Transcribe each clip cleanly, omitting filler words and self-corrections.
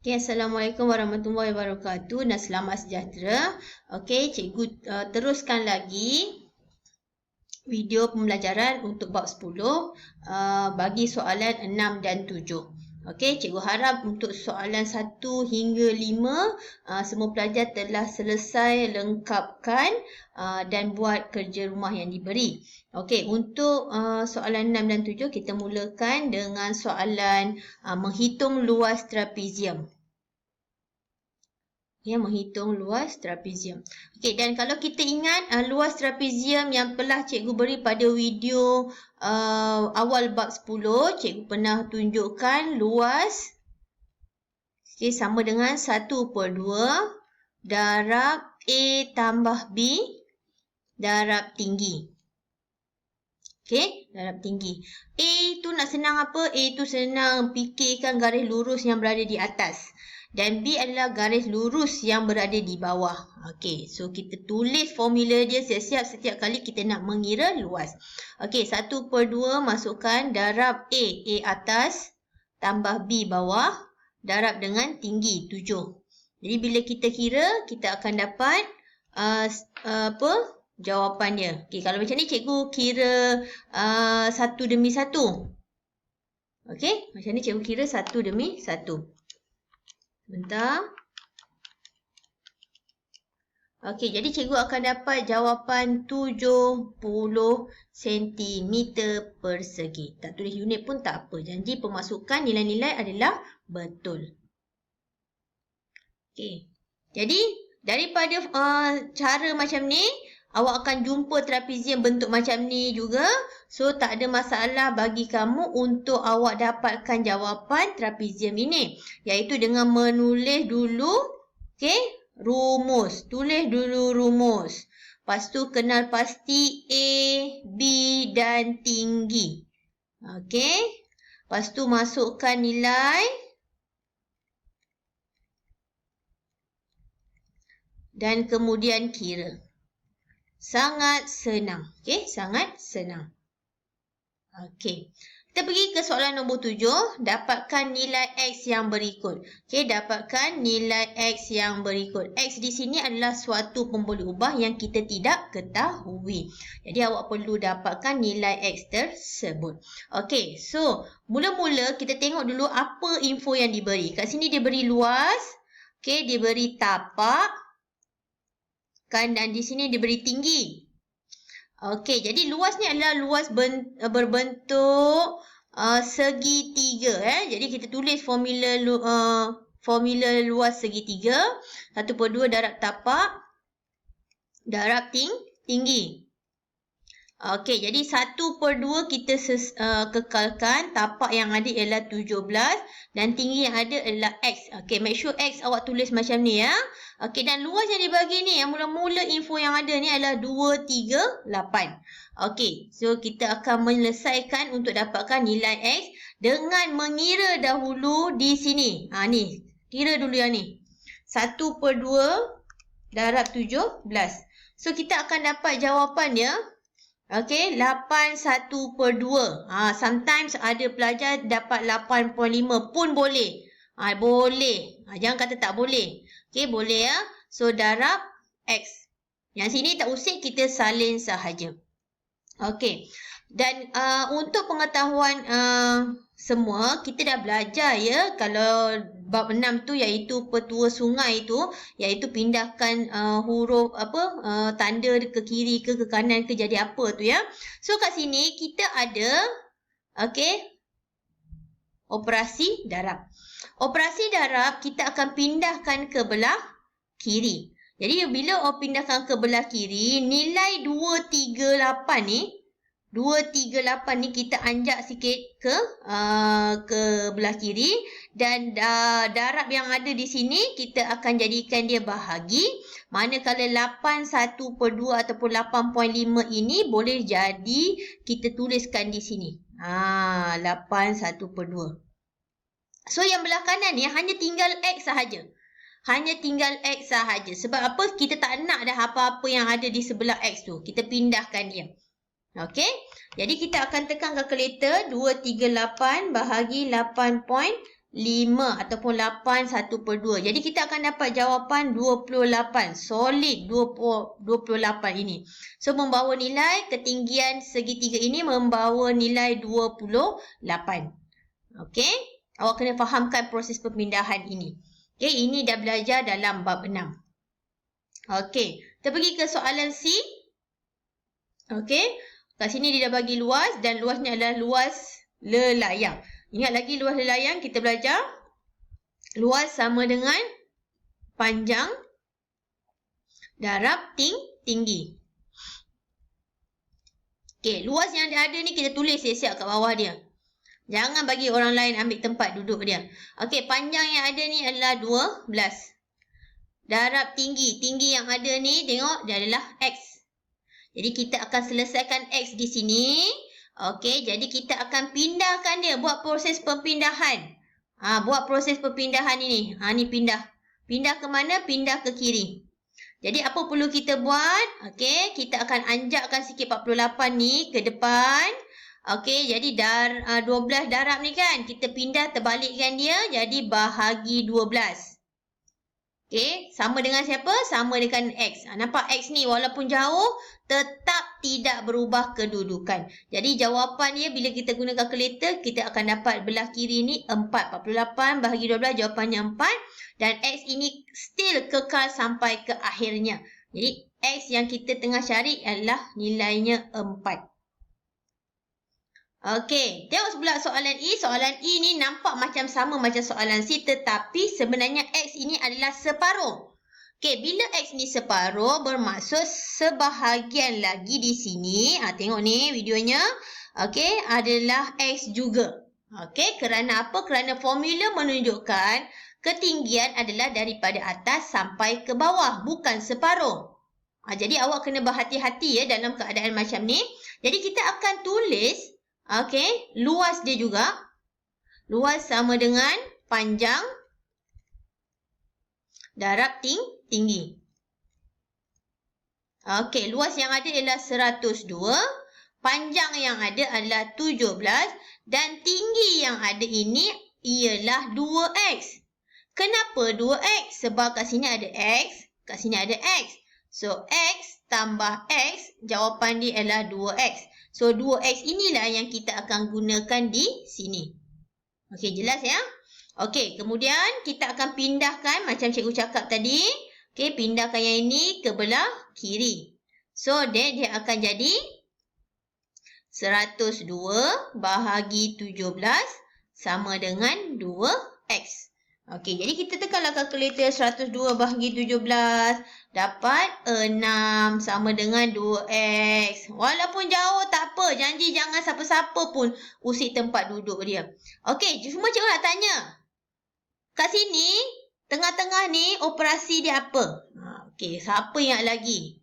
Okay, Assalamualaikum warahmatullahi wabarakatuh dan selamat sejahtera. Okey, cikgu teruskan lagi video pembelajaran untuk bab 10 bagi soalan 6 dan 7. Okey, cikgu harap untuk soalan 1 hingga 5 semua pelajar telah selesai lengkapkan dan buat kerja rumah yang diberi. Okey, untuk soalan 6 dan 7 kita mulakan dengan soalan menghitung luas trapezium. Ya, menghitung luas trapezium. Okey, dan kalau kita ingat luas trapezium yang telah cikgu beri pada video awal bab 10, cikgu pernah tunjukkan luas sama dengan 1/2 darab A tambah B darab tinggi. Okey, darab tinggi. A tu nak senang apa? A tu senang fikirkan garis lurus yang berada di atas. Dan B adalah garis lurus yang berada di bawah. Okey, so kita tulis formula dia siap-siap setiap kali kita nak mengira luas. Okey, 1/2 masukkan darab A atas tambah B bawah darab dengan tinggi 7. Jadi bila kita kira, kita akan dapat jawapan dia. Okey, kalau macam ni cikgu kira satu demi satu. Okey, macam ni cikgu kira satu demi satu. Sebentar. Okey, jadi cikgu akan dapat jawapan 70 cm persegi. Tak tulis unit pun tak apa. Janji pemasukan nilai-nilai adalah betul. Okey. Jadi, daripada cara macam ni, awak akan jumpa trapezium bentuk macam ni juga. So, tak ada masalah bagi kamu untuk awak dapatkan jawapan trapezium ini. Iaitu dengan menulis dulu, rumus. Tulis dulu rumus. Lepas tu, kenal pasti A, B dan tinggi. Okey. Lepas tu, masukkan nilai. Dan kemudian kira. Sangat senang. Okey, sangat senang. Okey. Kita pergi ke soalan nombor 7. Dapatkan nilai X yang berikut. Okey, dapatkan nilai X yang berikut. X di sini adalah suatu pemboleh ubah yang kita tidak ketahui. Jadi, awak perlu dapatkan nilai X tersebut. Okey, so mula-mula kita tengok dulu apa info yang diberi. Kat sini dia beri luas. Okey, dia beri tapak. Dan di sini diberi tinggi. Okey, jadi luas ni adalah luas berbentuk segitiga. Jadi kita tulis formula luas segitiga. 1/2 darab tapak darab tinggi. Okey, jadi 1/2 kita kekalkan. Tapak yang ada ialah 17 dan tinggi yang ada adalah X. Okey, make sure X awak tulis macam ni ya. Okey, dan luas yang dibagi ni, yang mula-mula info yang ada ni adalah 238. Okey, so kita akan menyelesaikan untuk dapatkan nilai X dengan mengira dahulu di sini. Ni, kira dulu yang ni. 1/2 darab 17. So, kita akan dapat jawapan dia. Okey, 81/2. Sometimes ada pelajar dapat 8.5 pun boleh. Boleh. Jangan kata tak boleh. Okey, boleh ya. So, darab X. Yang sini tak usik, kita salin sahaja. Okey. Dan untuk pengetahuan semua, kita dah belajar ya. Kalau bab 6 tu iaitu petua sungai tu, iaitu pindahkan huruf tanda ke kiri ke kanan ke jadi apa tu ya. So, kat sini kita ada operasi darab. Operasi darab kita akan pindahkan ke belah kiri. Jadi bila awak pindahkan ke belah kiri, nilai 238 ni kita anjak sikit ke belah kiri dan darab yang ada di sini kita akan jadikan dia bahagi. Manakala 81/2 ataupun 8.5 ini boleh jadi kita tuliskan di sini. 81/2. So, yang belah kanan ni hanya tinggal X sahaja. Hanya tinggal X sahaja. Sebab apa? Kita tak nak dah apa-apa yang ada di sebelah X tu. Kita pindahkan dia. Okey? Jadi, kita akan tekan kalkulator 238 bahagi 8.5. 5 ataupun 8 1/2. Jadi kita akan dapat jawapan 28. Solid 28 ini. So membawa nilai ketinggian segitiga ini membawa nilai 28. Okey. Awak kena fahamkan proses perpindahan ini. Okey, ini dah belajar dalam bab 6. Okey, kita pergi ke soalan C. Okey, kat sini dia dah bagi luas dan luasnya adalah luas lelayang. Ingat lagi luas lelayang kita belajar. Luas sama dengan panjang darab tinggi. Okey, luas yang ada ni kita tulis siap-siap kat bawah dia. Jangan bagi orang lain ambil tempat duduk dia. Okey, panjang yang ada ni adalah 12. Darab tinggi. Tinggi yang ada ni tengok dia adalah X. Jadi kita akan selesaikan X di sini. Okey, jadi kita akan pindahkan dia. Buat proses perpindahan. Buat proses perpindahan ini. Ni pindah. Pindah ke mana? Pindah ke kiri. Jadi apa perlu kita buat? Okey, kita akan anjakkan sikit 48 ni ke depan. Okey, jadi 12 darab ni kan. Kita pindah terbalikkan dia. Jadi bahagi 12. Okey, sama dengan siapa? Sama dengan X. Nampak X ni walaupun jauh, tetap tidak berubah kedudukan. Jadi jawapan dia bila kita guna kalkulator, kita akan dapat belah kiri ni 4. 48 bahagi 12, jawapannya 4. Dan X ini still kekal sampai ke akhirnya. Jadi X yang kita tengah cari adalah nilainya 4. Okey, tengok sebelah soalan E. Soalan E ni nampak macam sama macam soalan C, tetapi sebenarnya X ini adalah separuh. Okey, bila X ni separuh, bermaksud sebahagian lagi di sini. Tengok ni videonya. Okey, adalah X juga. Okey, kerana apa? Kerana formula menunjukkan ketinggian adalah daripada atas sampai ke bawah, bukan separuh. Jadi awak kena berhati-hati ya dalam keadaan macam ni. Jadi kita akan tulis luas dia juga. Luas sama dengan panjang darab tinggi. Okey, luas yang ada ialah 102. Panjang yang ada adalah 17. Dan tinggi yang ada ini ialah 2x. Kenapa 2x? Sebab kat sini ada x, kat sini ada x. So, x tambah x, jawapan dia adalah 2x. So, 2x inilah yang kita akan gunakan di sini. Okey, jelas ya? Okey, kemudian kita akan pindahkan macam cikgu cakap tadi. Okey, pindahkan yang ini ke belah kiri. So, dia akan jadi 102 bahagi 17 sama dengan 2x. Okey, jadi kita tekanlah kalkulator 102 bahagi 17. Dapat 6 sama dengan 2x. Walaupun jauh tak apa. Janji jangan siapa-siapa pun usik tempat duduk dia. Okey, cuma cikgu nak tanya. Kat sini, tengah-tengah ni operasi dia apa? Okey, siapa yang lagi?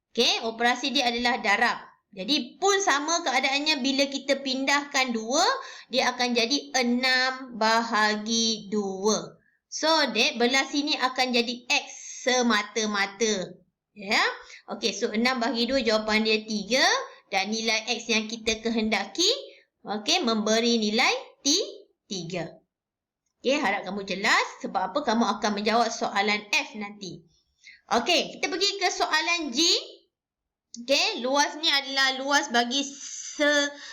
Okey, operasi dia adalah darab. Jadi pun sama keadaannya bila kita pindahkan 2, dia akan jadi 6 bahagi 2. So, belah sini akan jadi x semata-mata. Ya. Okey, so 6 bahagi 2 jawapan dia 3 dan nilai x yang kita kehendaki memberi nilai 3. Okey, harap kamu jelas sebab apa kamu akan menjawab soalan F nanti. Okey, kita pergi ke soalan G. Okey, luas ni adalah luas bagi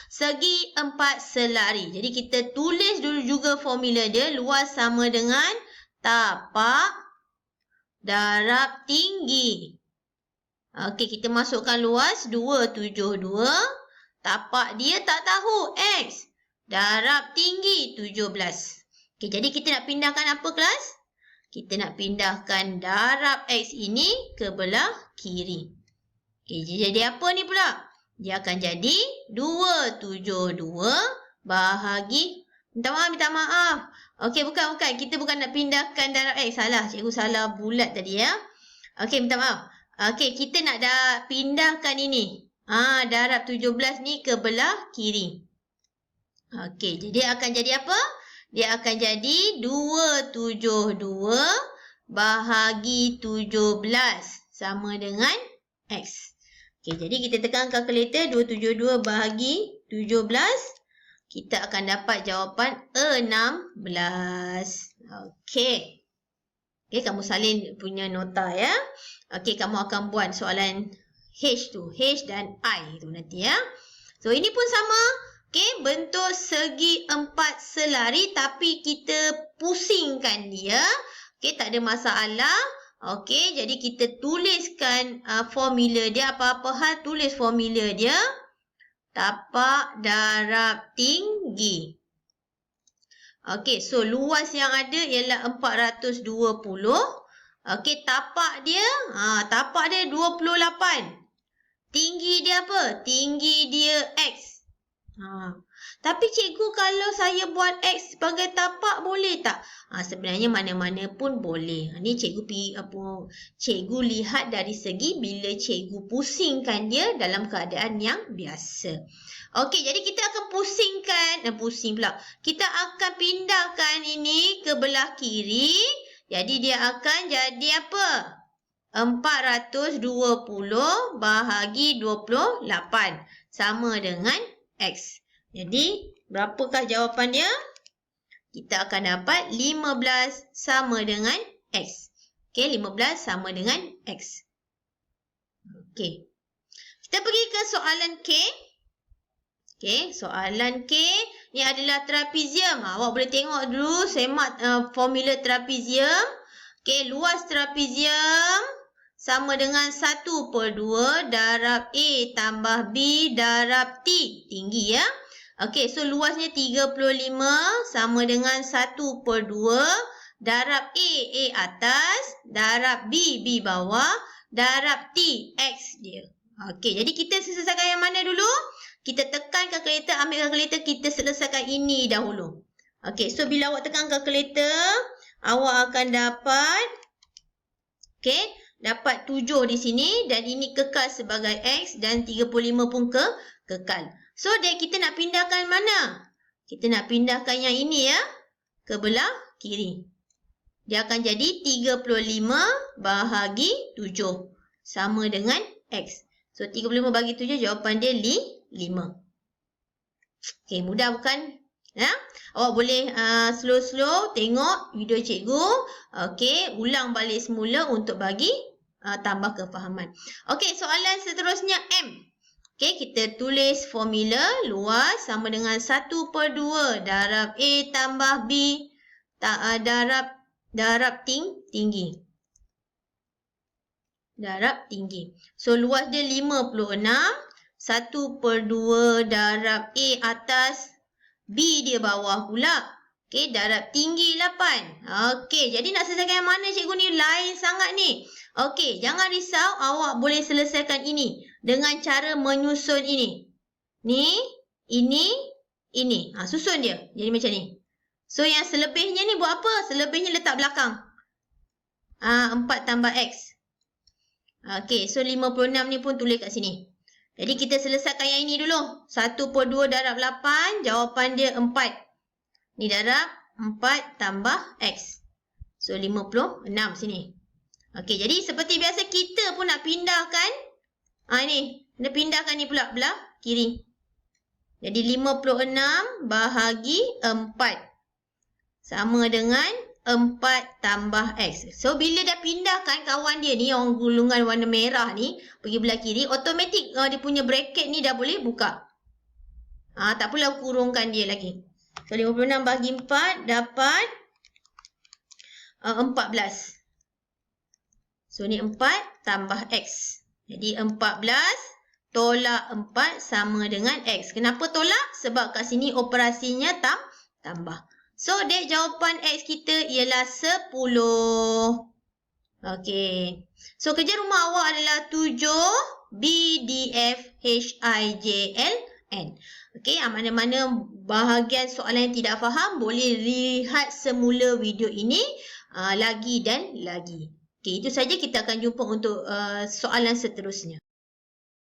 segi 4 selari. Jadi kita tulis dulu juga formula dia. Luas sama dengan tapak darab tinggi. Okey, kita masukkan luas 272. Tapak dia tak tahu X. Darab tinggi 17. Okey, jadi kita nak pindahkan apa kelas? Kita nak pindahkan darab X ini ke belah kiri. Okey, jadi apa ni pula? Dia akan jadi 272 bahagi... Minta maaf. Okey, bukan. Kita bukan nak pindahkan darab X. Salah. Cikgu salah bulat tadi ya. Okey, minta maaf. Okey, kita nak pindahkan ini. Darab 17 ni ke belah kiri. Okey, jadi akan jadi apa? Dia akan jadi 272 bahagi 17 sama dengan X. Okey, jadi kita tekan kalkulator 272 bahagi 17. kita akan dapat jawapan 16. Okey. Okey, kamu salin punya nota ya. Okey, kamu akan buat soalan H tu. H dan I tu nanti ya. So, ini pun sama. Okey, bentuk segi 4 selari tapi kita pusingkan dia. Okey, tak ada masalah. Okey, jadi kita tuliskan formula dia. Apa-apa hal tulis formula dia. Tapak darab tinggi. Okey, so luas yang ada ialah 420. Okey, tapak dia 28. Tinggi dia apa? Tinggi dia X. Tapi cikgu, kalau saya buat X sebagai tapak boleh tak? Sebenarnya mana-mana pun boleh. Ni cikgu lihat dari segi bila cikgu pusingkan dia dalam keadaan yang biasa. Okey, jadi kita akan kita akan pindahkan ini ke belah kiri. Jadi dia akan jadi apa? 420 bahagi 28 sama dengan X. Jadi, berapakah jawapan dia? Kita akan dapat 15 sama dengan X. Okey, 15 sama dengan X. Okey. Kita pergi ke soalan K. Okey, soalan K ni adalah trapezium. Awak boleh tengok dulu semak formula trapezium. Okey, luas trapezium sama dengan 1/2 darab A tambah B darab T. Tinggi ya. Okey, so luasnya 35 sama dengan 1/2 darab A atas, darab B bawah, darab T, X dia. Okey, jadi kita selesaikan yang mana dulu? Kita tekan kalkulator, ambil kalkulator, kita selesaikan ini dahulu. Okey, so bila awak tekan kalkulator, awak akan dapat, okey, dapat 7 di sini dan ini kekal sebagai X dan 35 pun kekal. So, kita nak pindahkan mana? Kita nak pindahkan yang ini ya, ke belah kiri. Dia akan jadi 35 bahagi 7 sama dengan X. So, 35 bahagi 7 jawapan dia 5. Okey, mudah bukan? Ya? Awak boleh slow-slow tengok video cikgu. Okey, ulang balik semula untuk bagi tambah kefahaman. Okey, soalan seterusnya M. Okey, kita tulis formula luas sama dengan 1/2 darab A tambah B darab tinggi. Darab tinggi. So, luas dia 56. 1/2 darab A atas, B dia bawah pula. Okey, darab tinggi 8. Okey, jadi nak selesaikan yang mana cikgu ni? Lain sangat ni. Okey, jangan risau. Awak boleh selesaikan ini dengan cara menyusun ini. Ni, ini. Susun dia. Jadi macam ni. So, yang selebihnya ni buat apa? Selebihnya letak belakang. 4 tambah X. Okey, so 56 ni pun tulis kat sini. Jadi, kita selesaikan yang ini dulu. 1/2 darab 8, jawapan dia 4. Ni darab 4 tambah X. So, 56 sini. Okey, jadi seperti biasa kita pun nak pindahkan. Ni. Nak pindahkan ni pula belah kiri. Jadi, 56 bahagi 4. Sama dengan 4 tambah X. So, bila dah pindahkan kawan dia ni, yang gulungan warna merah ni, pergi belah kiri, automatik dia punya bracket ni dah boleh buka. Tak pula kurungkan dia lagi. So, 56 bahagi 4 dapat 14. So, ni 4 tambah X. Jadi, 14 tolak 4 sama dengan X. Kenapa tolak? Sebab kat sini operasinya tambah. So, dek jawapan X kita ialah 10. Okey. So, kerja rumah awak adalah 7 B, D, F, H, I, J, L, N. Okey, mana-mana bahagian soalan yang tidak faham, boleh lihat semula video ini lagi dan lagi. Okey, itu saja, kita akan jumpa untuk soalan seterusnya.